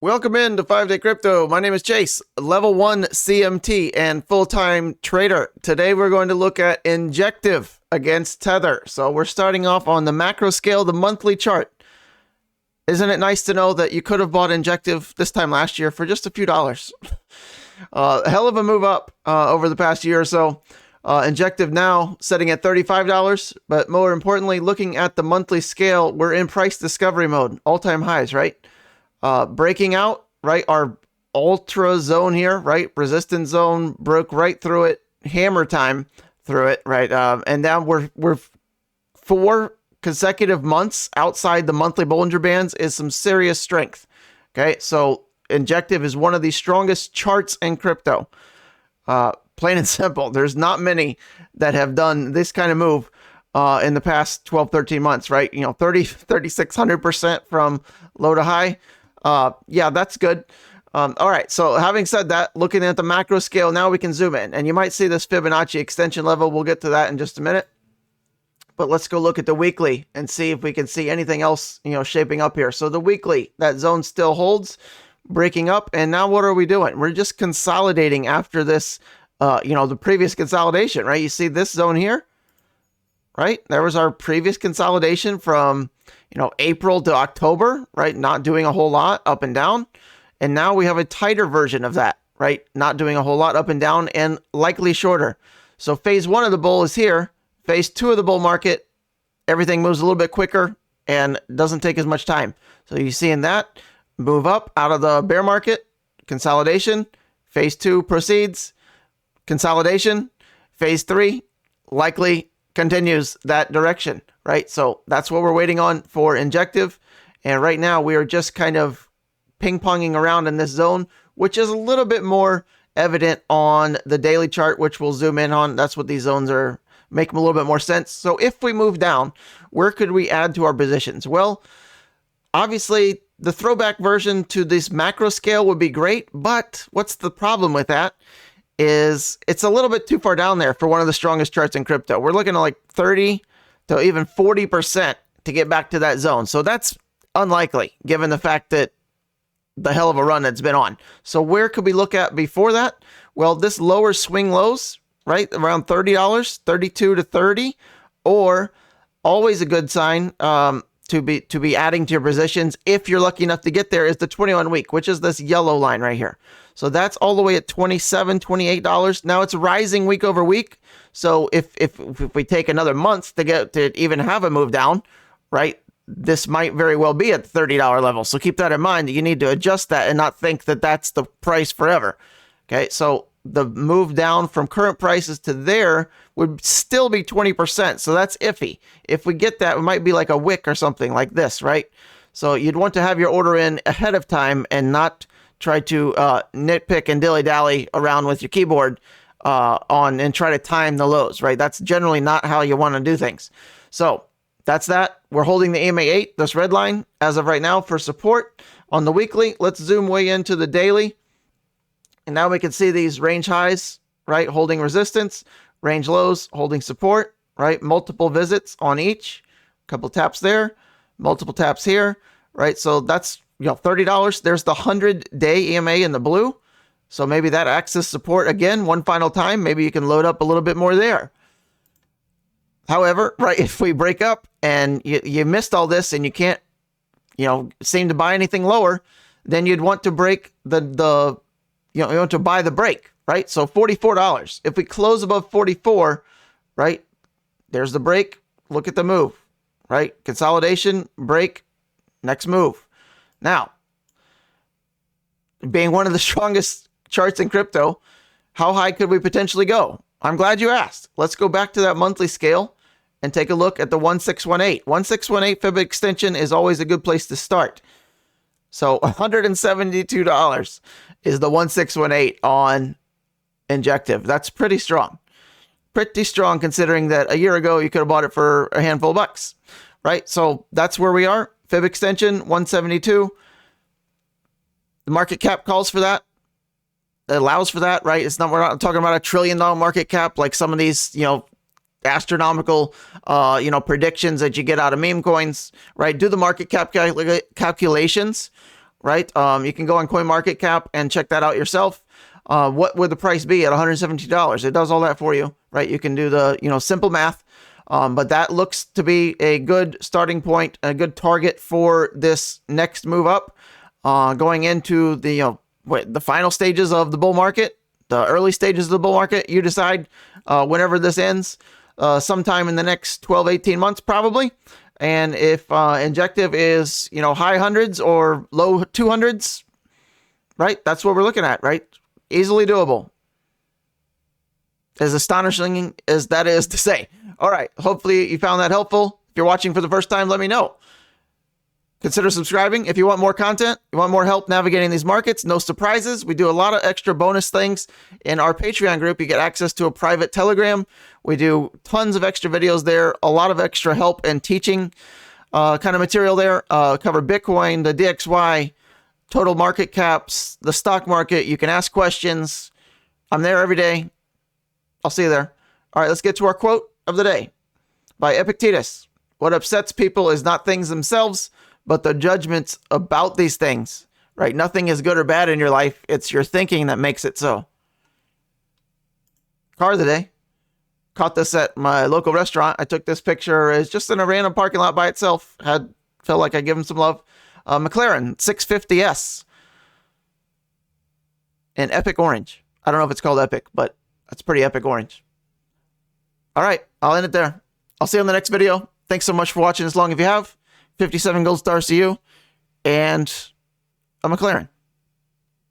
Welcome into 5-Day Crypto. My name is Chase, level 1 CMT and full-time trader. Today we're going to look at Injective against Tether. So we're starting off on the macro scale, the monthly chart. Isn't it nice to know that you could have bought Injective this time last year for just a few dollars? A hell of a move up over the past year or so. Injective now setting at $35, but more importantly, looking at the monthly scale, we're in price discovery mode, all-time highs, right? Breaking out, right? Our ultra zone here, right? Resistance zone broke right through it. Hammer time through it, right? And now we're 4 consecutive months outside the monthly Bollinger Bands is some serious strength. Okay, so Injective is one of the strongest charts in crypto. Plain and simple. There's not many that have done this kind of move in the past 12, 13 months, right? You know, 3,600% from low to high. Yeah, that's good. All right. So having said that, looking at the macro scale, now we can zoom in and you might see this Fibonacci extension level. We'll get to that in just a minute, but let's go look at the weekly and see if we can see anything else, you know, shaping up here. So the weekly, that zone still holds, breaking up. And now what are we doing? We're just consolidating after this, you know, the previous consolidation, right? You see this zone here, right? There was our previous consolidation from, you know, April to October, right? Not doing a whole lot up and down. And now we have a tighter version of that, right? Not doing a whole lot up and down and likely shorter. So phase 1 of the bull is here. Phase 2 of the bull market, everything moves a little bit quicker and doesn't take as much time. So you're seeing that move up out of the bear market, consolidation. Phase 2 proceeds, consolidation. Phase 3 likely continues that direction, right? So that's what we're waiting on for Injective. And right now we are just kind of ping-ponging around in this zone, which is a little bit more evident on the daily chart, which we'll zoom in on. That's what these zones are, make them a little bit more sense. So if we move down, where could we add to our positions? Well, obviously the throwback version to this macro scale would be great, but what's the problem with that? Is it's a little bit too far down there for one of the strongest charts in crypto. We're looking at like 30 to even 40% to get back to that zone. So that's unlikely given the fact that the hell of a run that's been on. So where could we look at before that? Well, this lower swing lows, right? Around $30, 32 to 30, or always a good sign to be adding to your positions if you're lucky enough to get there is the 21 week, which is this yellow line right here. So that's all the way at $27, $28. Now it's rising week over week. So if we take another month to get to even have a move down, right, this might very well be at the $30 level. So keep that in mind. You need to adjust that and not think that that's the price forever. Okay, so the move down from current prices to there would still be 20%. So that's iffy. If we get that, it might be like a wick or something like this, right? So you'd want to have your order in ahead of time and not try to nitpick and dilly-dally around with your keyboard and try to time the lows, right? That's generally not how you want to do things. So that's that. We're holding the EMA 8, this red line, as of right now for support on the weekly. Let's zoom way into the daily. And now we can see these range highs, right? Holding resistance, range lows, holding support, right? Multiple visits on each, couple taps there, multiple taps here, right? So that's, you know, $30. There's the 100-day EMA in the blue. So maybe that acts as support again, one final time. Maybe you can load up a little bit more there. However, right, if we break up and you missed all this and you can't, you know, seem to buy anything lower, then you'd want to break you want to buy the break, right? So $44. If we close above 44, right, there's the break. Look at the move, right? Consolidation, break, next move. Now, being one of the strongest charts in crypto, how high could we potentially go? I'm glad you asked. Let's go back to that monthly scale and take a look at the 1618. 1618 fib extension is always a good place to start. So $172 is the 1618 on Injective. That's pretty strong. Pretty strong considering that a year ago you could have bought it for a handful of bucks, right? So that's where we are. Fib extension 172. The market cap calls for that. It allows for that, right? We're not talking about $1 trillion market cap like some of these, you know, astronomical, predictions that you get out of meme coins, right? Do the market cap calculations, right? You can go on CoinMarketCap and check that out yourself. What would the price be at $170? It does all that for you, right? You can do the, simple math. But that looks to be a good starting point, a good target for this next move up, going into the, the final stages of the bull market, the early stages of the bull market. You decide whenever this ends, sometime in the next 12, 18 months, probably. And if Injective is, high hundreds or low 200s, right? That's what we're looking at, right? Easily doable. As astonishing as that is to say. All right. Hopefully you found that helpful. If you're watching for the first time, let me know. Consider subscribing if you want more content, you want more help navigating these markets. No surprises. We do a lot of extra bonus things in our Patreon group. You get access to a private Telegram. We do tons of extra videos there, a lot of extra help and teaching kind of material there. Cover Bitcoin, the DXY, total market caps, the stock market. You can ask questions. I'm there every day. I'll see you there. All right, let's get to our quote of the day by Epictetus. What upsets people is not things themselves, but the judgments about these things, right? Nothing is good or bad in your life. It's your thinking that makes it so. Car of the day. Caught this at my local restaurant. I took this picture. It's just in a random parking lot by itself. Felt like I'd give him some love. McLaren 650S in epic orange. I don't know if it's called epic, but that's pretty epic orange. All right, I'll end it there. I'll see you on the next video. Thanks so much for watching as long if you have. 57 gold stars to you, and a McLaren.